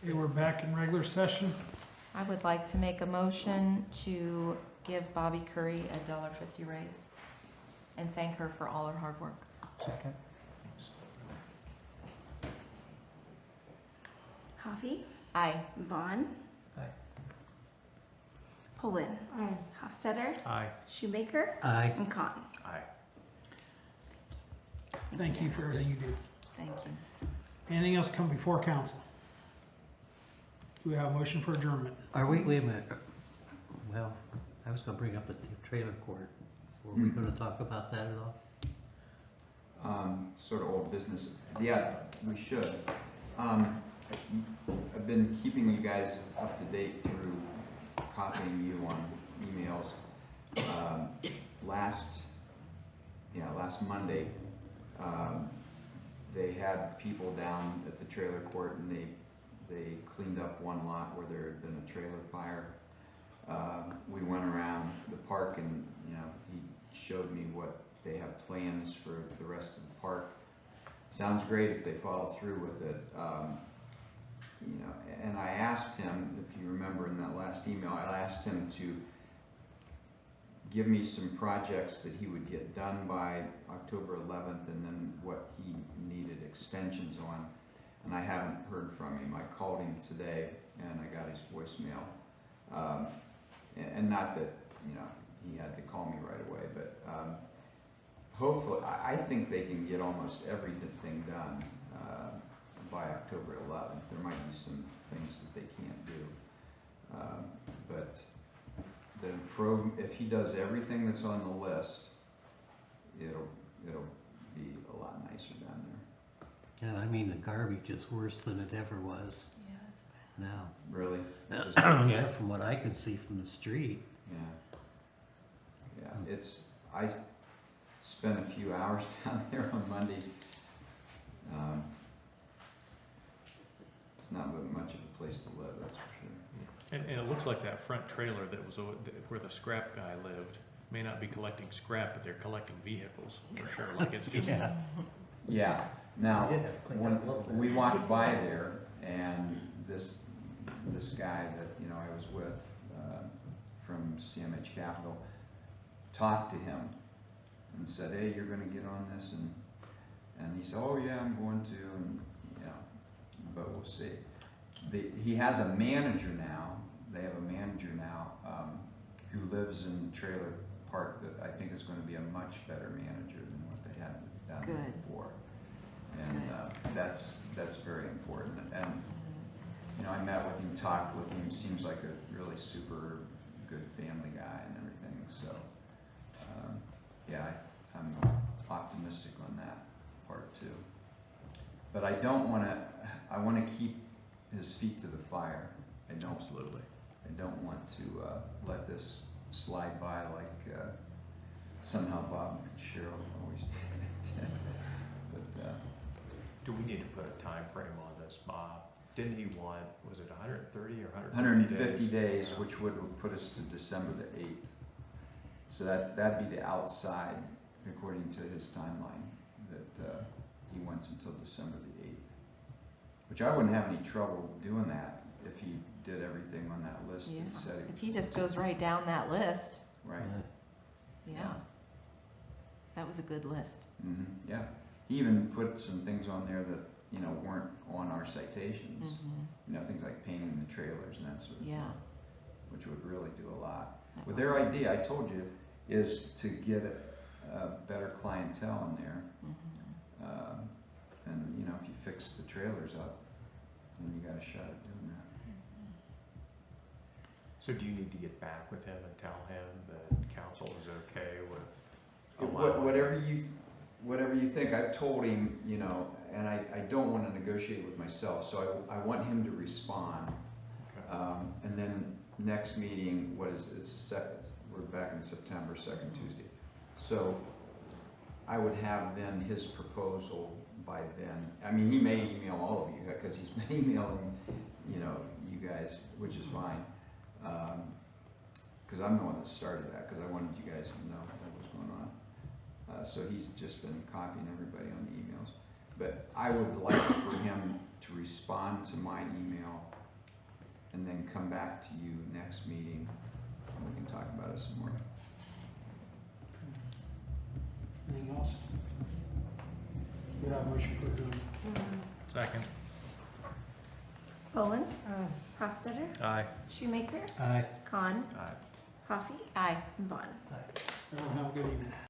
Okay, we're back in regular session. I would like to make a motion to give Bobby Curry a $1.50 raise and thank her for all her hard work. Second. Coffee, Aye. Vaughn. Aye. Poland. Hofstadter. Aye. Shoemaker. Aye. And Khan. Aye. Thank you for everything you do. Thank you. Anything else come before council? Do we have a motion for adjournment? Are we, wait a minute. Well, I was gonna bring up the trailer court. Were we gonna talk about that at all? Sort of old business. Yeah, we should. I've been keeping you guys up to date through copying you on emails. Last Monday, they had people down at the trailer court and they cleaned up one lot where there had been a trailer fire. We went around the park and, he showed me what they have plans for the rest of the park. Sounds great if they follow through with it. And I asked him, if you remember in that last email, I asked him to give me some projects that he would get done by October 11th and then what he needed extensions on. And I haven't heard from him. I called him today and I got his voicemail. And not that, he had to call me right away, but hopefully, I think they can get almost everything done by October 11th. There might be some things that they can't do. But if he does everything that's on the list, it'll be a lot nicer down there. And I mean, the garbage is worse than it ever was Yeah, that's now. Really? Yeah, from what I can see from the street. Yeah, I spent a few hours down there on Monday. It's not much of a place to live, that's for sure. And it looks like that front trailer that was where the scrap guy lived may not be collecting scrap, but they're collecting vehicles for sure. Like it's just Yeah, now, They did have to clean when up a little bit. we walked by there and this guy that, I was with, from CMH Capital, talked to him and said, hey, you're gonna get on this, and he said, oh yeah, I'm going to, and, but we'll see. He has a manager now, they have a manager now, who lives in the trailer park that I think is gonna be a much better manager than what they had down there Good. before. And, that's very important, and, I met with him, talked with him, seems like a really super good family guy and everything, so, I'm optimistic on that part too. But I wanna keep his feet to the fire. I don't want to, let this slide by like, somehow Bob and Cheryl always did. But, Do we need to put a time frame on this, Bob? Didn't he want, was it 130 or 150 days, Yeah. which would put us to December the 8th. So that'd be the outside, according to his timeline, that he wants until December the 8th. Which I wouldn't have any trouble doing that if he did everything on that list that Yeah. he said If he just goes right down that list, right? yeah. That was a good list. Yeah. He even put some things on there that, weren't on our citations. Things like painting the trailers and that sort of Yeah. thing, which would really do a lot. That Well, would- their idea, I told you, is to get a better clientele in there. And, if you fix the trailers up, then you got a shot at doing that. So do you need to get back with him and tell him that council is okay with allowing? Whatever you think. I've told him, and I don't want to negotiate with myself, so I want him to respond. Okay. And then next meeting, we're back in September, second Tuesday. So I would have then his proposal by then. I mean, he may email all of you, because he's been emailing, you guys, which is fine. Because I'm the one that started that, because I wanted you guys to know what was going on. So he's just been copying everybody on the emails. But I would like for him to respond to my email come back to you next meeting, and we can talk about it some more. Anything else? We have a motion for adjournment. Second. Bowen. Hofstadter. Aye. Shoemaker. Aye. Khan. Aye. Coffee. Aye. And Vaughn. Everyone have a good evening.